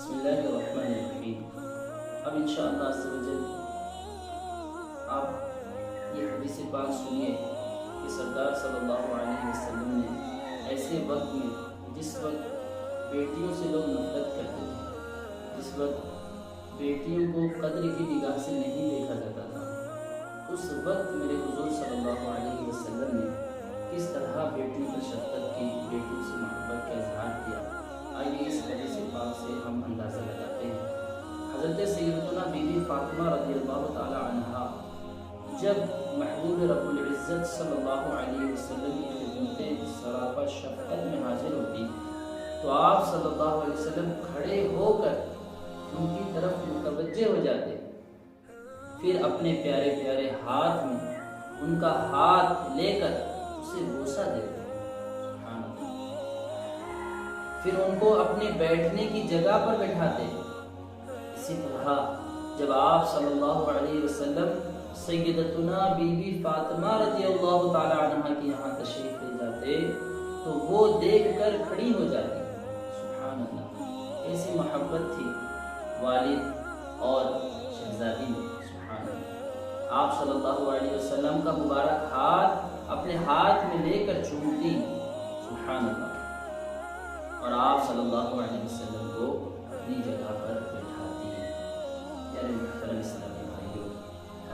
بسم اللہ الرحمن الرحیم۔ اب انشاءاللہ عز و جل آپ یہ حدیث پاک سنیے کہ سرکار صلی اللہ علیہ وسلم نے ایسے وقت میں جس وقت بیٹیوں سے لوگ نفرت کرتے تھے، جس وقت بیٹیوں کو قدر کی نگاہ سے نہیں دیکھا جاتا تھا، اس وقت میرے حضور صلی اللہ علیہ وسلم نے کس طرح بیٹیوں پر شفقت کی، بیٹیوں سے محبت کا اظہار کیا۔ آئیے اس حدیث پاک سے ہم اندازہ لگاتے ہیں۔ حضرت سیدتنا بی بی فاطمہ رضی اللہ تعالی عنہا جب محبوب رب العزت صلی اللہ علیہ وسلم کی خدمت سراپا شفقت میں حاضر ہوتی تو آپ صلی اللہ علیہ وسلم کھڑے ہو کر ان کی طرف متوجہ ہو جاتے، پھر اپنے پیارے پیارے ہاتھ میں ان کا ہاتھ لے کر اسے بوسہ دیتے، سبحان اللہ۔ پھر ان کو اپنے بیٹھنے کی جگہ پر بٹھاتے۔ اسی طرح جب آپ صلی اللہ علیہ وسلم سیدتنا بی بی فاطمہ رضی اللہ تعالی عنہ کی یہاں تشریف لے جاتے تو وہ دیکھ کر کھڑی ہو جاتی، سبحان اللہ۔ ایسی محبت تھی والد اور شہزادی میں، سبحان اللہ۔ آپ صلی اللہ علیہ وسلم کا مبارک ہاتھ اپنے ہاتھ میں لے کر چومتی، سبحان اللہ، اور آپ صلی اللہ علیہ وسلم کو اپنی جگہ پر بٹھاتی۔ پیارے محترم اسلامی بھائیوں،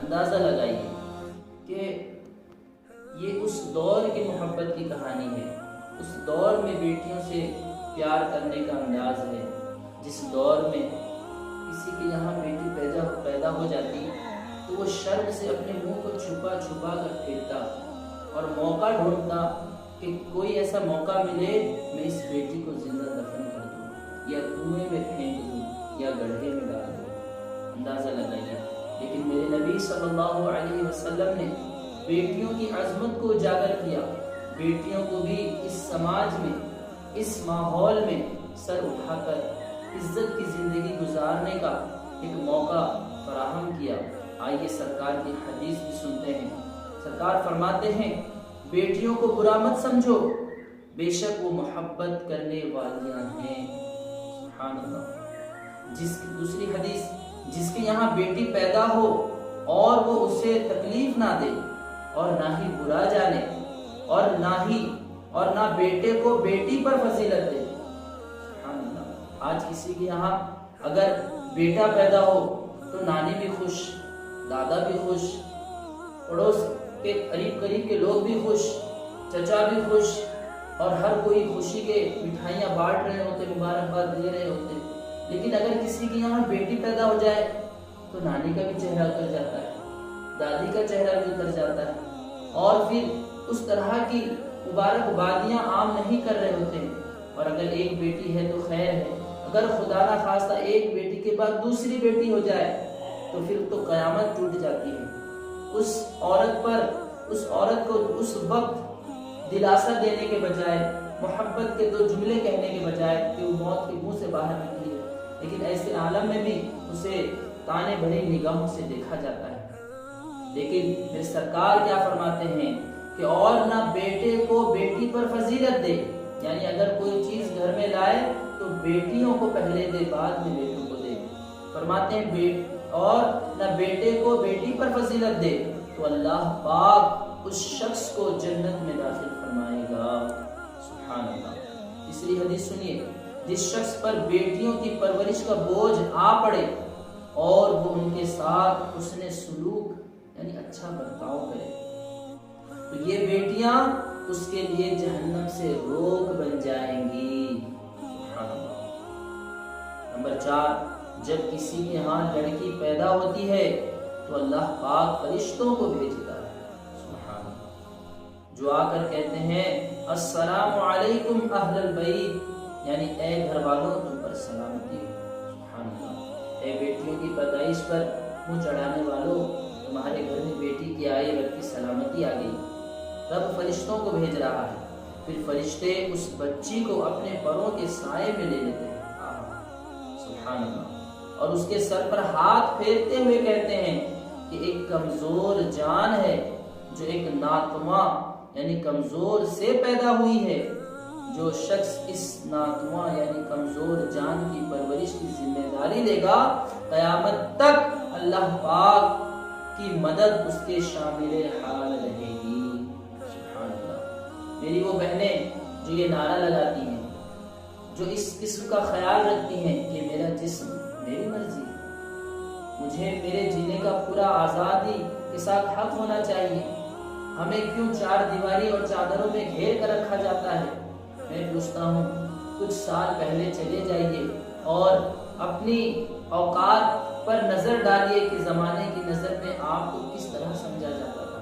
اندازہ لگائیے کہ یہ اس دور کی محبت کی کہانی ہے، اس دور میں بیٹیوں سے پیار کرنے کا انداز ہے، جس دور میں کسی کے یہاں بیٹی پیدا ہو جاتی تو وہ شرم سے اپنے منہ کو چھپا چھپا کر پھرتا اور موقع ڈھونڈتا کہ کوئی ایسا موقع ملے میں اس بیٹی کو زندہ دفن کر دوں یا کنویں میں پھینک دوں یا گڑھے میں ڈال دوں۔ اندازہ لگائیے، لیکن میرے نبی صلی اللہ علیہ وسلم نے بیٹیوں کی عظمت کو اجاگر کیا، بیٹیوں کو بھی اس سماج میں، اس ماحول میں سر اٹھا کر عزت کی زندگی گزارنے کا ایک موقع فراہم کیا۔ آئیے سرکار کی حدیث بھی سنتے ہیں۔ سرکار فرماتے ہیں، بیٹیوں کو برا مت سمجھو، بے شک وہ محبت کرنے والیاں ہیں، سبحان اللہ۔ دوسری حدیث، جس کے یہاں بیٹی پیدا ہو اور وہ اسے تکلیف نہ دے اور نہ ہی برا جانے اور نہ بیٹے کو بیٹی پر فضیلت دے، سبحان اللہ۔ آج کسی کے یہاں اگر بیٹا پیدا ہو تو نانی بھی خوش، دادا بھی خوش، پڑوس کے قریب کے لوگ بھی خوش، چچا بھی خوش، اور ہر کوئی خوشی کے مٹھائیاں بانٹ رہے ہوتے، مبارکباد دے رہے ہوتے۔ لیکن اگر کسی کے یہاں بیٹی پیدا ہو جائے تو نانی کا بھی چہرہ اتر جاتا ہے، دادی کا چہرہ بھی اتر جاتا ہے، اور پھر اس طرح کی مبارکبادیاں عام نہیں کر رہے ہوتے۔ اور اگر ایک بیٹی ہے تو خیر ہے، اگر خدا نہ خواستہ ایک بیٹی کے بعد دوسری بیٹی ہو جائے تو پھر تو قیامت ٹوٹ جاتی ہے۔ اس عورت کو اس وقت دلاسا دینے کے بجائے، محبت کے دو جملے کہنے کے بجائے کہ وہ موت کے منہ سے باہر نکلی ہے، لیکن ایسے عالم میں بھی اسے تانے بھری نگاہوں سے دیکھا جاتا ہے۔ لیکن میرے سرکار کیا فرماتے ہیں کہ اور نہ بیٹے کو بیٹی پر فضیلت دے، یعنی اگر کوئی چیز گھر میں لائے تو بیٹیوں کو پہلے دے، بعد میں بیٹوں کو دے۔ فرماتے ہیں اور نہ بیٹے کو بیٹی پر فضیلت دے تو اللہ پاک اس شخص کو جنت میں داخل فرمائے گا، سبحان اللہ۔ تیسری حدیث سنیے، جس شخص پر بیٹیوں کی پرورش کا بوجھ آ پڑے اور وہ ان کے ساتھ حسن سلوک یعنی اچھا برتاؤ کرے تو یہ بیٹیاں اس کے لیے جہنم سے روک بن جائیں گی، سبحان اللہ۔ نمبر 4، جب کسی کے ہاں لڑکی پیدا ہوتی ہے تو اللہ پاک فرشتوں کو بھیجتا ہے، سبحان اللہ، جو آ کر کہتے ہیں السلام علیکم اہل البیت، یعنی اے گھر والوں تم پر سلامتی ہو، سبحان اللہ۔ اے بیٹیوں کی پیدائش پر منہ چڑھانے والوں، تمہارے گھر میں بیٹی کی آئے رب کی سلامتی آ گئی۔ رب فرشتوں کو بھیج رہا ہے، پھر فرشتے اس بچی کو اپنے پروں کے سائے میں لے لیتے ہیں، سبحان اللہ، اور اس کے سر پر ہاتھ پھیرتے ہوئے کہتے ہیں کہ ایک کمزور جان ہے جو ایک ناتواں یعنی کمزور سے پیدا ہوئی ہے، جو شخص اس ناتواں یعنی کمزور جان کی پرورش پرورش کی ذمہ داری لے گا، قیامت تک اللہ پاک کی مدد اس کے شامل حال رہے گی۔ سبحان اللہ۔ میری وہ بہنیں جو یہ نعرہ لگاتی ہیں، جو اس قسم کا خیال رکھتی ہیں کہ میرا جسم میری مرضی، مجھے میرے جینے کا پورا آزادی کے ساتھ حق ہونا چاہیے، ہمیں کیوں چار دیواری اور چادروں میں گھیر کر رکھا جاتا ہے؟ میں پوچھتا ہوں، کچھ سال پہلے چلے جائیے اور اپنی اوقات پر نظر ڈالیے کہ زمانے کی نظر میں آپ کو کس طرح سمجھا جاتا تھا،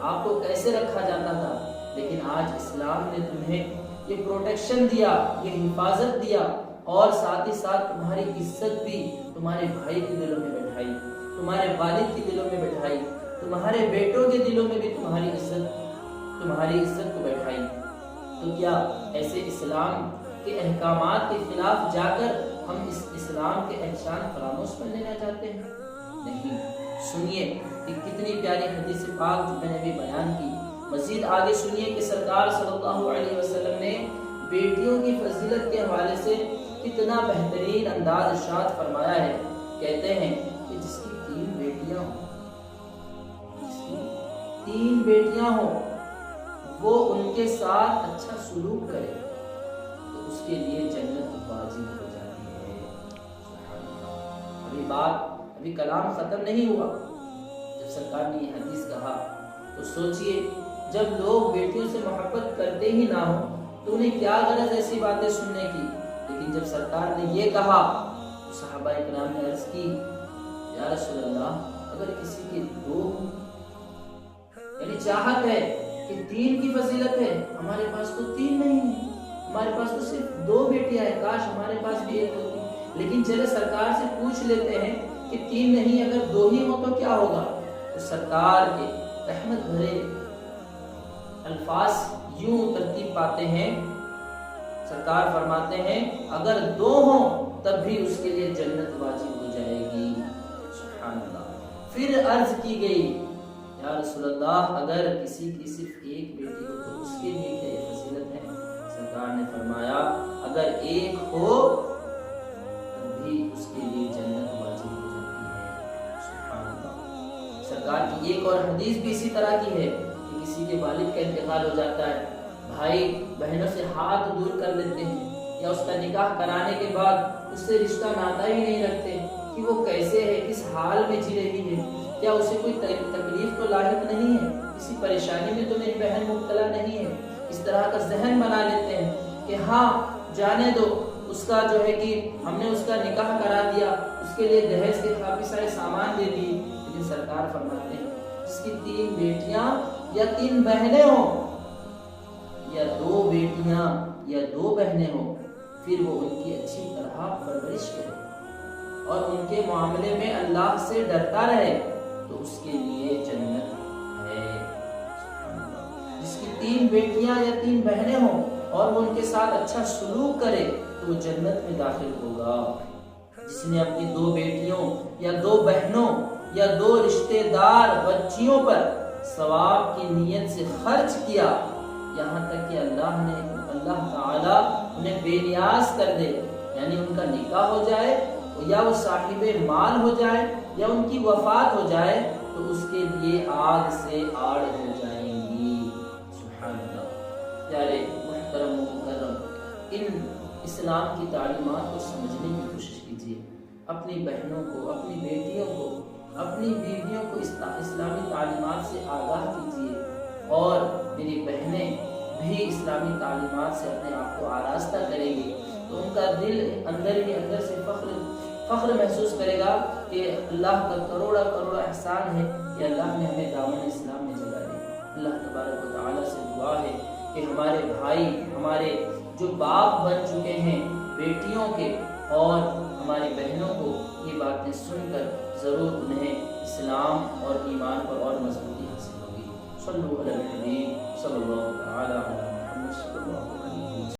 آپ کو کیسے رکھا جاتا تھا۔ لیکن آج اسلام نے تمہیں یہ پروٹیکشن دیا، یہ حفاظت دیا، اور ساتھ ہی ساتھ تمہاری عزت بھی تمہارے بھائی کے دلوں میں بٹھائی، تمہارے والد کے دلوں میں بٹھائی، تمہارے بیٹوں کے دلوں میں بھی تمہاری عزت کو بٹھائی۔ تو کیا ایسے اسلام کے احکامات کے خلاف جا کر ہم اس اسلام کے احسان فراموش کر لینا چاہتے ہیں؟ نہیں۔ سنیے کہ کتنی پیاری حدیث پاک جو میں نے بھی بیان کی، مزید آگے سنیے کہ سرکار صلی اللہ علیہ وسلم نے بیٹیوں کی فضیلت کے حوالے سے کتنا بہترین انداز ارشاد فرمایا ہے۔ کہتے ہیں کہ جس کی 3 بیٹیاں ہوں وہ ان کے ساتھ اچھا سلوک کرے تو اس کے لیے جنت واجب ہو جاتی ہے۔ ابھی کلام ختم نہیں ہوا، جب سرکار نے یہ حدیث کہا تو سوچئے، جب لوگ بیٹیوں سے محبت کرتے ہی نہ ہو تو انہیں کیا غرض ایسی باتیں سننے کی؟ لیکن جب سرکار نے یہ کہا تو صحابہ اکرام نے عرض کی، یا رسول اللہ، اگر کسی کے 2 یعنی چاہت ہے کہ 3 کی فضیلت ہے، ہمارے پاس تو 3 نہیں ہے، ہمارے پاس تو صرف 2 بیٹیاں ہیں، کاش ہمارے پاس بھی 1 ہوتی۔ لیکن چلے سرکار سے پوچھ لیتے ہیں کہ 3 نہیں، اگر 2 ہی ہو تو کیا ہوگا؟ تو سرکار کے رحمت بھرے الفاظ یوں ترتیب پاتے ہیں، سرکار فرماتے ہیں اگر 2 ہوں تب بھی اس کے لیے جنت واجب ہو جائے گی۔ سبحان اللہ۔ پھر عرض کی گئی، یا رسول اللہ، اگر کسی کی صرف 1 بیٹی ہو تو اس کے لیے کیا یہ فضیلت ہے؟ سرکار نے فرمایا اگر 1 ہو تب بھی اس کے لیے جنت واجب ہو جاتی ہے۔ سبحان اللہ۔ سرکار کی ایک اور حدیث بھی اسی طرح کی ہے کہ کسی کے والد کا انتقال ہو جاتا ہے، بھائی بہنوں سے ہاتھ دور کر لیتے ہیں، یا اس کا نکاح کرانے کے بعد اس سے رشتہ ناتا ہی نہیں رکھتے کہ وہ کیسے ہے، کس حال میں جی رہی ہے، کیا اسے کوئی تکلیف تو لاحق نہیں ہے، کسی پریشانی میں تو میری بہن مبتلا نہیں ہے۔ اس طرح کا ذہن بنا لیتے ہیں کہ ہاں جانے دو، اس کا جو ہے کہ ہم نے اس کا نکاح کرا دیا، اس کے لیے دہیج کے کافی سارے سامان دے دیے۔ لیکن سرکار فرماتے ہیں جس کی 3 بیٹیاں یا 3 بہنیں ہوں، یا 2 بیٹیاں یا 2 بہنیں ہوں، پھر وہ ان کی اچھی طرح پرورش کرے اور ان کے معاملے میں اللہ سے ڈرتا رہے تو اس کے لیے جنت ہے۔ جس کی 3 بیٹیاں یا 3 بہنیں ہوں اور وہ ان کے ساتھ اچھا سلوک کرے تو وہ جنت میں داخل ہوگا۔ جس نے اپنی 2 بیٹیوں یا 2 بہنوں یا 2 رشتہ دار بچیوں پر ثواب کی نیت سے خرچ کیا، یہاں تک کہ اللہ تعالیٰ انہیں بے نیاز کر دے، یعنی ان کا نکاح ہو جائے یا وہ صاحب مال ہو جائے یا ان کی وفات ہو جائے، تو اس کے لیے آگ سے آڑ ہو جائیں گی۔ سبحان اللہ۔ پیارے محترم و مکرم، ان اسلام کی تعلیمات کو سمجھنے کی کوشش کیجیے، اپنی بہنوں کو، اپنی بیٹیوں کو، اپنی بیویوں کو اسلامی تعلیمات سے آگاہ کیجیے، اور میری بہنیں بھی اسلامی تعلیمات سے اپنے آپ کو آراستہ کریں گی تو ان کا دل اندر ہی اندر سے فخر محسوس کرے گا کہ اللہ کا کروڑا کروڑا احسان ہے کہ اللہ نے ہمیں دامن اسلام میں جگہ دی۔ اللہ تبارک و تعالیٰ سے دعا ہے کہ ہمارے بھائی، ہمارے جو باپ بن چکے ہیں بیٹیوں کے، اور ہماری بہنوں کو یہ باتیں سن کر ضرور انہیں اسلام اور ایمان پر اور مضبوطی حاصل ہوگی۔ صلو علی الحبیب صلی اللہ تعالی علی محمد صلی اللہ علیہ وسلم۔